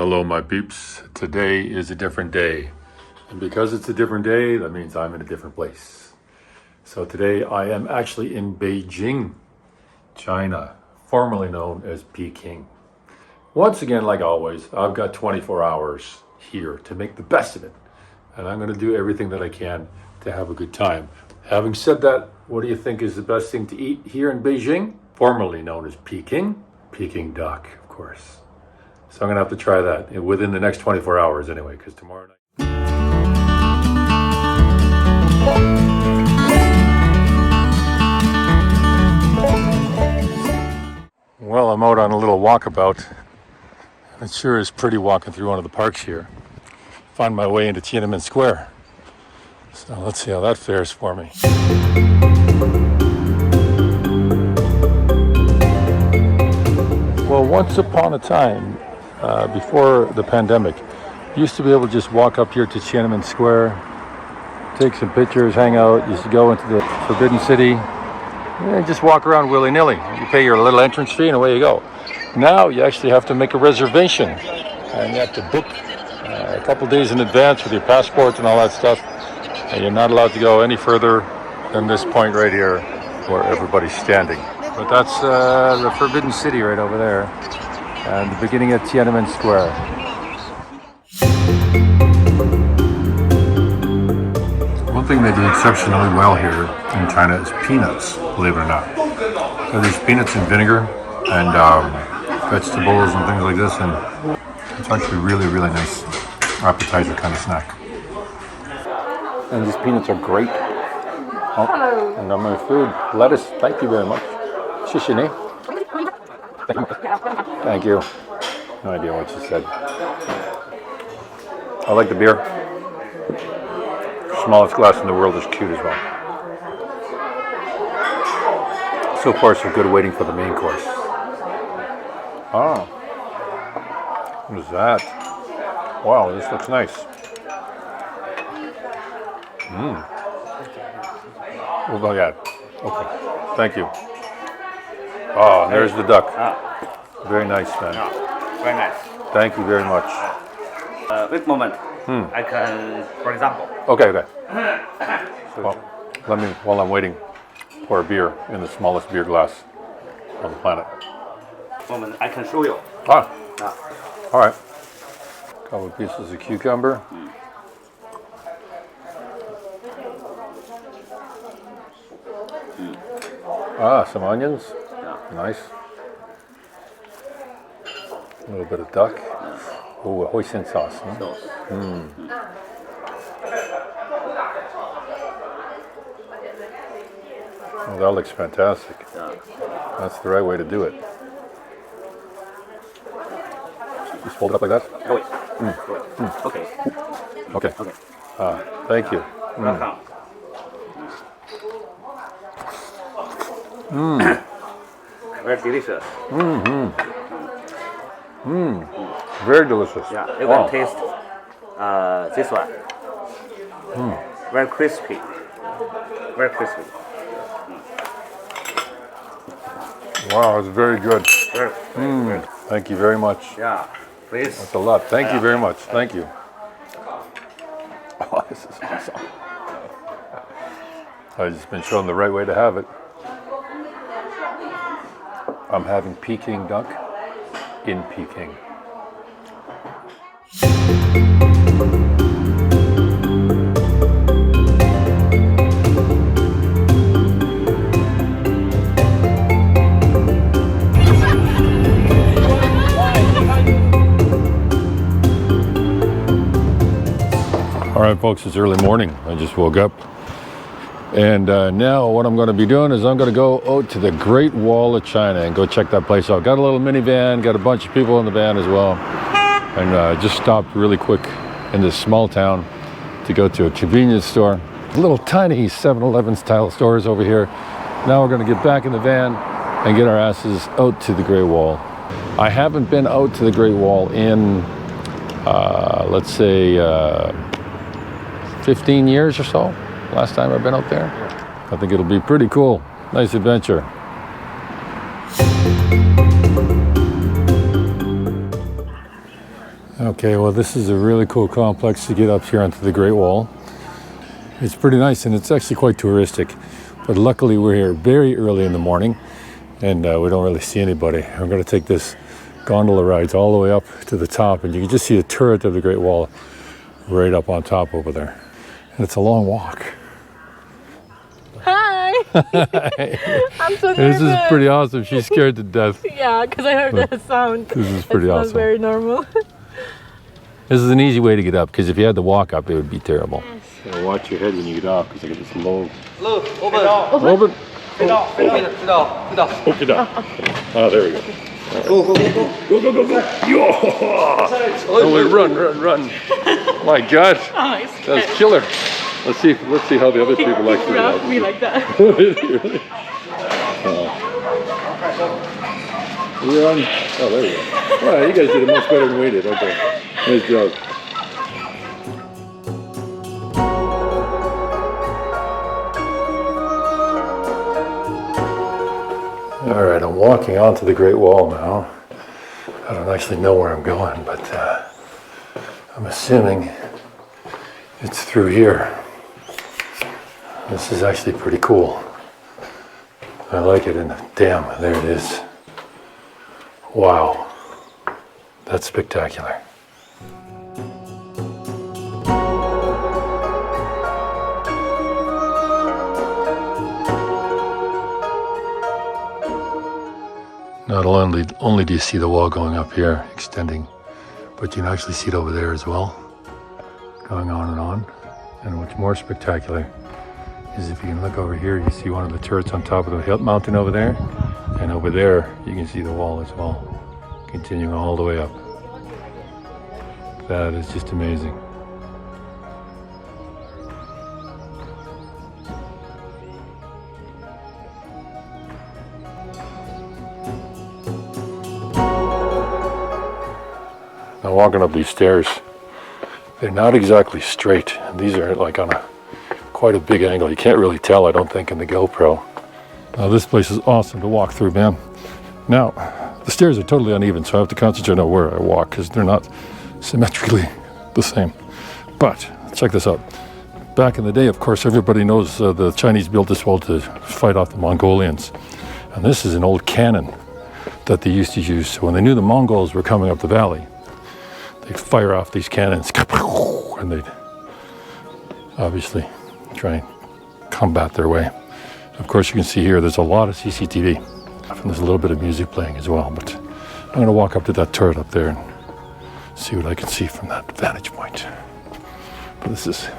hello my peeps. Today is a different day. And because it's a different day, that means I'm in a different place. So today I am actually in Beijing, China, formerly known as Peking. Once again, like always, I've got 24 hours here to make the best of it. And I'm going to do everything that I can to have a good time. Having said that, what do you think is the best thing to eat here in Beijing? Formerly known as Peking. Peking duck, of course. So I'm going to have to try that within the next 24 hours anyway, because tomorrow night. Well, I'm out on a little walkabout. It sure is pretty walking through one of the parks here. Find my way into Tiananmen Square. So let's see how that fares for me. Well, once upon a time, before the pandemic, you used to be able to just walk up here to Tiananmen Square, take some pictures, hang out. You used to go into the Forbidden City and just walk around willy-nilly. You pay your little entrance fee and away you go. Now you actually have to make a reservation and you have to book a couple days in advance with your passport and all that stuff. And you're not allowed to go any further than this point right here where everybody's standing. But that's the Forbidden City right over there, and the beginning of Tiananmen Square. One thing they do exceptionally well here in China is peanuts, believe it or not. So there's peanuts and vinegar and vegetables and things like this, and it's actually really, really nice appetizer kind of snack. And these peanuts are great. Oh, and on my food, lettuce, thank you very much. Shishini. Thank you. No idea what she said. I like the beer. Smallest glass in the world is cute as well. So far, so good waiting for the main course. Oh. What is that? Wow, this looks nice. What about that? Okay. Thank you. Oh, there's the duck. Very nice, man. Very nice. Thank you very much. Wait a moment. I can, for example. Okay. Well, while I'm waiting, pour a beer in the smallest beer glass on the planet. Moment, I can show you. All right. Couple of pieces of cucumber. Some onions. Nice. A little bit of duck. Oh, a hoisin sauce. Huh? Oh, that looks fantastic. That's the right way to do it. Just fold it up like that? Okay. Thank you. Welcome. Very delicious. Very delicious. Yeah, you can taste this one. Very crispy. Very crispy. Wow, it's very good. Very good. Thank you very much. Yeah, please. That's a lot. Thank you very much. Thank you. Oh, this is awesome. I've just been shown the right way to have it. I'm having Peking duck in Peking. All right, folks, it's early morning. I just woke up. And now what I'm going to be doing is I'm going to go out to the Great Wall of China and go check that place out. Got a little minivan, got a bunch of people in the van as well. And just stopped really quick in this small town to go to a convenience store. Little tiny 7-Eleven style stores over here. Now we're going to get back in the van and get our asses out to the Great Wall. I haven't been out to the Great Wall in, let's say, 15 years or so. Last time I've been out there. I think it'll be pretty cool. Nice adventure. Okay, well, this is a really cool complex to get up here onto the Great Wall. It's pretty nice, and it's actually quite touristic. But luckily, we're here very early in the morning, and we don't really see anybody. I'm going to take this gondola rides all the way up to the top, and you can just see the turret of the Great Wall right up on top over there. And it's a long walk. Hi! I'm so nervous. This is pretty awesome. She's scared to death. Yeah, because I heard that sound. This is pretty It's awesome. not very normal. This is an easy way to get up, because if you had to walk up, it would be terrible. So watch your head when you get off, because I get this low. Look, open. Open. Open. Open up. Oh, there we go. Go. Oh, wait, run. My God. Oh, That was killer. Let's see how the other people like to wrap me like that. Really? Run. Oh, there we go. All right, you guys did it much better than we did. Okay. Nice job. All right, I'm walking onto the Great Wall now. I don't actually know where I'm going, but I'm assuming it's through here. This is actually pretty cool. I like it, and damn, there it is. Wow, that's spectacular. Not only do you see the wall going up here, extending, but you can actually see it over there as well, going on and on. And what's more spectacular is if you can look over here, you see one of the turrets on top of the mountain over there, and over there you can see the wall as well, continuing all the way up. That is just amazing. Now walking up these stairs, they're not exactly straight. These are like on quite a big angle. You can't really tell, I don't think, in the GoPro. Now this place is awesome to walk through, man. Now, the stairs are totally uneven, so I have to concentrate on where I walk because they're not symmetrically the same. But check this out. Back in the day, of course, everybody knows the Chinese built this wall to fight off the Mongolians. And this is an old cannon that they used to use. So when they knew the Mongols were coming up the valley, they'd fire off these cannons, and they'd obviously try and combat their way. Of course, you can see here there's a lot of CCTV, and there's a little bit of music playing as well. But I'm going to walk up to that turret up there and see what I can see from that vantage point. But this is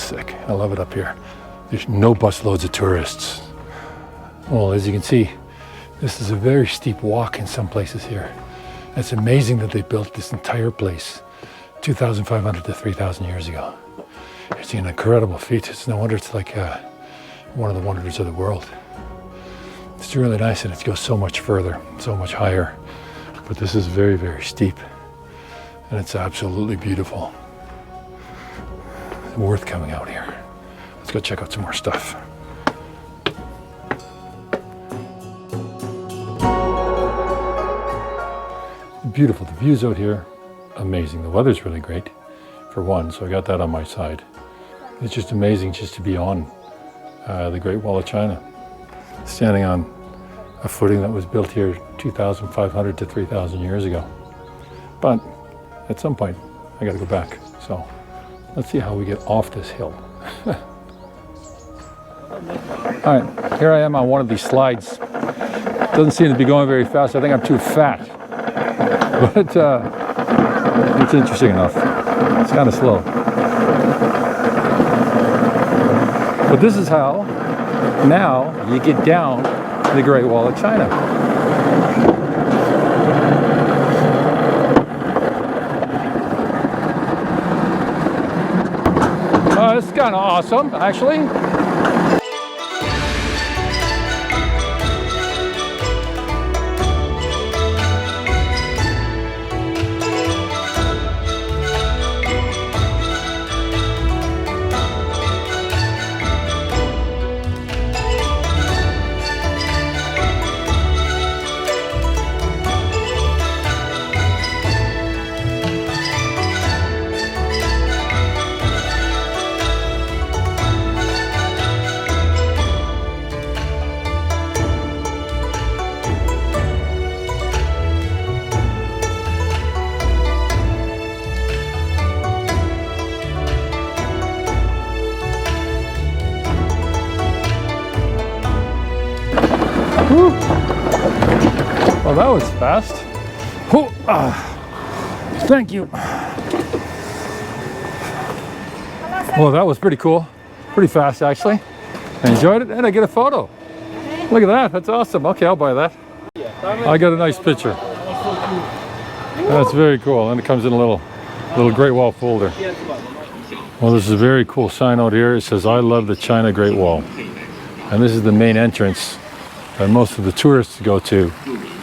sick. I love it up here. There's no bus loads of tourists. Well, as you can see, this is a very steep walk in some places here. It's amazing that they built this entire place 2,500 to 3,000 years ago. It's an incredible feat. It's no wonder it's like one of the wonders of the world. It's really nice, and it goes so much further, so much higher. But this is very, very steep, and it's absolutely beautiful. It's worth coming out here. Let's go check out some more stuff. Beautiful. The views out here, amazing. The weather's really great, for one, so I got that on my side. It's just amazing just to be on the Great Wall of China, standing on a footing that was built here 2,500 to 3,000 years ago. But at some point, I got to go back. So let's see how we get off this hill. All right, here I am on one of these slides. Doesn't seem to be going very fast. I think I'm too fat. But it's interesting enough. It's kind of slow. But this is how now you get down the Great Wall of China. This is kind of awesome, actually. that was fast. Oh, thank you. Well, that was pretty cool. Pretty fast, actually. I enjoyed it, and I get a photo. Look at that. That's awesome. Okay, I'll buy that. I got a nice picture. That's very cool, and it comes in a little Great Wall folder. Well, this is a very cool sign out here. It says, "I love the China Great Wall." And this is the main entrance that most of the tourists go to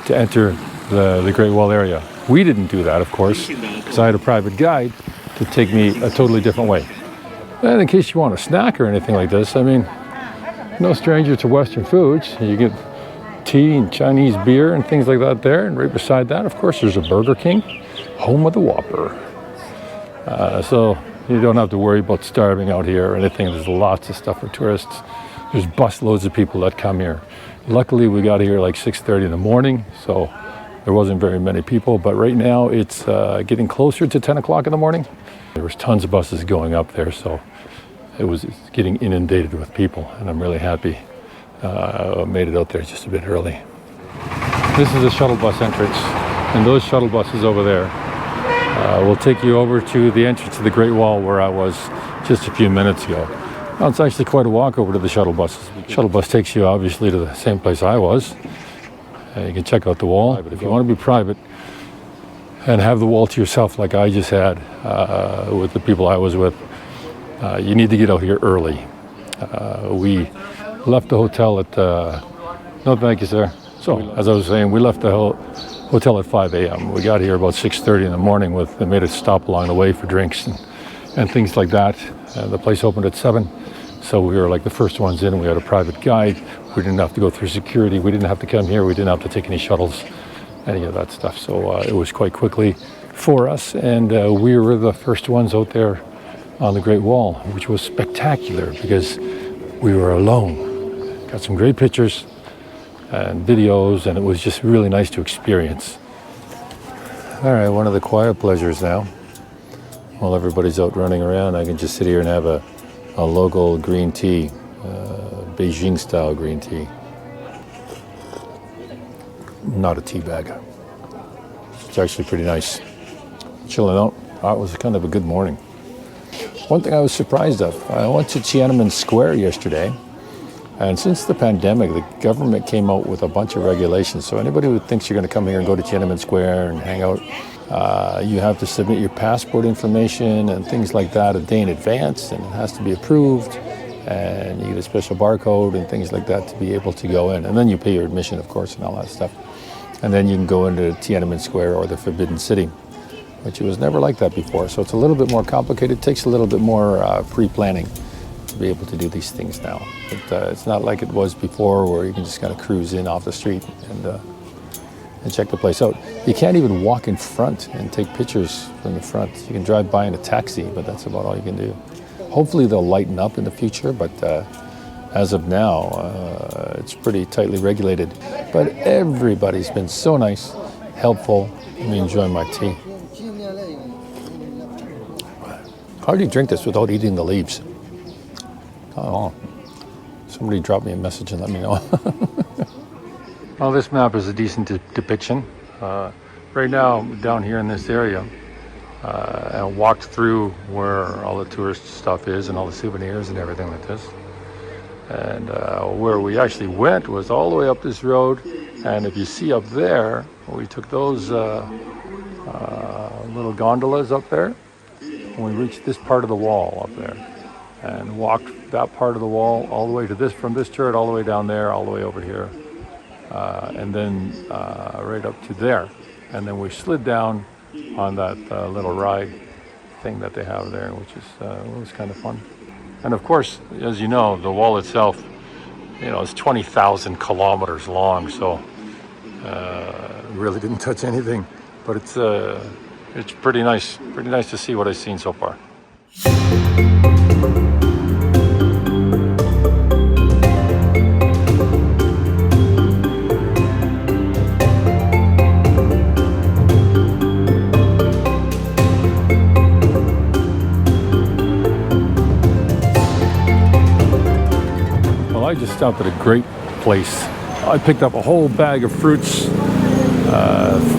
enter the Great Wall area. We didn't do that, of course, because I had a private guide to take me a totally different way. And in case you want a snack or anything like this, I mean, no stranger to Western foods. You get tea and Chinese beer and things like that there. And right beside that, of course, there's a Burger King, home of the Whopper. So you don't have to worry about starving out here or anything. There's lots of stuff for tourists. There's busloads of people that come here. Luckily, we got here like 6:30 in the morning, so there wasn't very many people. But right now, it's getting closer to 10 o'clock in the morning. There was tons of buses going up there, so it's getting inundated with people, and I'm really happy I made it out there just a bit early. This is the shuttle bus entrance, and those shuttle buses over there will take you over to the entrance to the Great Wall where I was just a few minutes ago. Well, it's actually quite a walk over to the shuttle buses. The shuttle bus takes you obviously to the same place I was. You can check out the wall, but if you want to be private and have the wall to yourself like I just had with the people I was with, you need to get out here early. We left the hotel at, no thank you sir. So as I was saying, we left the hotel at 5 a.m. We got here about 6:30 in the morning they made a stop along the way for drinks and things like that. The place opened at 7, so we were like the first ones in. We had a private guide. We didn't have to go through security. We didn't have to come here. We didn't have to take any shuttles, any of that stuff. So it was quite quickly for us, and we were the first ones out there on the Great Wall, which was spectacular because we were alone. Got some great pictures and videos, and it was just really nice to experience. All right, one of the quiet pleasures now. While everybody's out running around, I can just sit here and have a local green tea, Beijing style green tea. Not a tea bag. It's actually pretty nice. Chilling out. It was kind of a good morning. One thing I was surprised of, I went to Tiananmen Square yesterday, and since the pandemic, the government came out with a bunch of regulations. So anybody who thinks you're going to come here and go to Tiananmen Square and hang out, you have to submit your passport information and things like that a day in advance, and it has to be approved, and you get a special barcode and things like that to be able to go in. And then you pay your admission, of course, and all that stuff. And then you can go into Tiananmen Square or the Forbidden City, which it was never like that before. So it's a little bit more complicated. It takes a little bit more pre-planning to be able to do these things now. It's not like it was before where you can just kind of cruise in off the street and check the place out. You can't even walk in front and take pictures from the front. You can drive by in a taxi, but that's about all you can do. Hopefully they'll lighten up in the future, but as of now, it's pretty tightly regulated. But everybody's been so nice, helpful. Let me enjoy my tea. How do you drink this without eating the leaves? Oh, somebody drop me a message and let me know. Well, this map is a decent depiction. Right now, down here in this area, I walked through where all the tourist stuff is and all the souvenirs and everything like this. And where we actually went was all the way up this road. And if you see up there, we took those little gondolas up there. And we reached this part of the wall up there and walked that part of the wall all the way to this, from this turret all the way down there, all the way over here. And then right up to there. And then we slid down on that little ride thing that they have there, which is was kind of fun. And of course, as you know, the wall itself, is 20,000 kilometers long, so really didn't touch anything. But it's pretty nice to see what I've seen so far. I just stopped at a great place. I picked up a whole bag of fruits,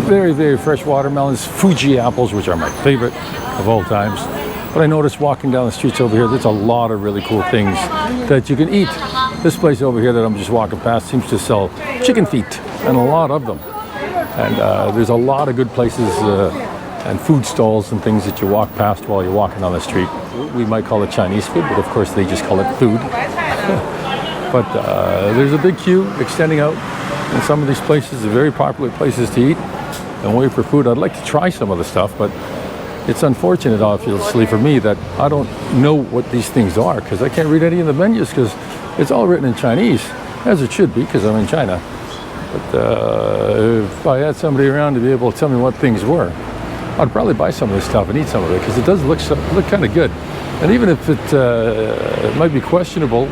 very, very fresh watermelons, Fuji apples, which are my favorite of all times. But I noticed walking down the streets over here, there's a lot of really cool things that you can eat. This place over here that I'm just walking past seems to sell chicken feet, and a lot of them. And there's a lot of good places and food stalls and things that you walk past while you're walking on the street. We might call it Chinese food, but of course they just call it food. But there's a big queue extending out in some of these places, very popular places to eat and wait for food. I'd like to try some of the stuff, but it's unfortunate, obviously, for me that I don't know what these things are because I can't read any of the menus because it's all written in Chinese, as it should be because I'm in China. But if I had somebody around to be able to tell me what things were, I'd probably buy some of this stuff and eat some of it because it does look kind of good. And even if it might be questionable,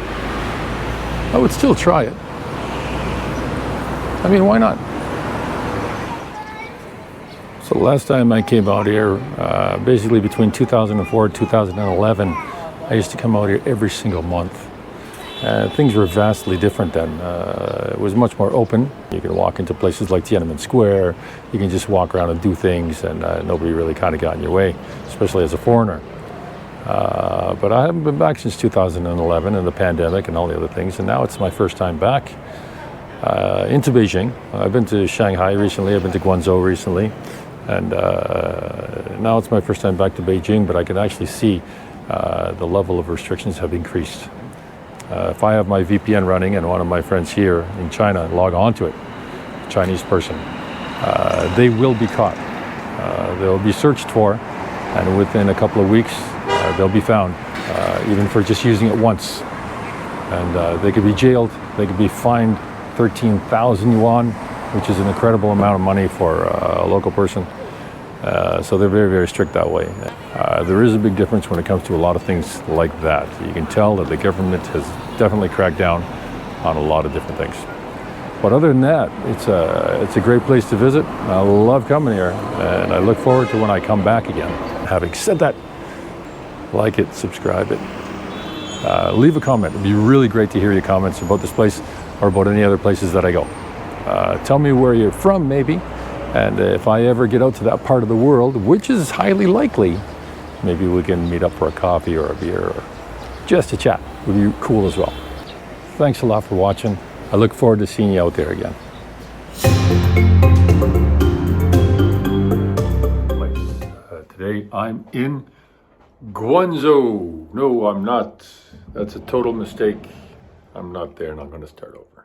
I would still try it. I mean, why not? So the last time I came out here, basically between 2004 and 2011, I used to come out here every single month. Things were vastly different then. It was much more open. You can walk into places like Tiananmen Square. You can just walk around and do things, and nobody really kind of got in your way, especially as a foreigner. But I haven't been back since 2011 and the pandemic and all the other things, and now it's my first time back into Beijing. I've been to Shanghai recently, I've been to Guangzhou recently, and now it's my first time back to Beijing, but I can actually see the level of restrictions have increased. If I have my VPN running and one of my friends here in China log on to it, a Chinese person, they will be caught. They'll be searched for, and within a couple of weeks, they'll be found, even for just using it once. And they could be jailed, they could be fined 13,000 yuan, which is an incredible amount of money for a local person. So they're very, very strict that way. There is a big difference when it comes to a lot of things like that. You can tell that the government has definitely cracked down on a lot of different things. But other than that, it's a great place to visit. I love coming here, and I look forward to when I come back again. Having said that, like it, subscribe it. Leave a comment. It'd be really great to hear your comments about this place or about any other places that I go. Tell me where you're from, maybe. And if I ever get out to that part of the world, which is highly likely, maybe we can meet up for a coffee or a beer or just a chat. Would be cool as well. Thanks a lot for watching. I look forward to seeing you out there again. Today I'm in Guangzhou. No, I'm not. That's a total mistake. I'm not there and I'm going to start over.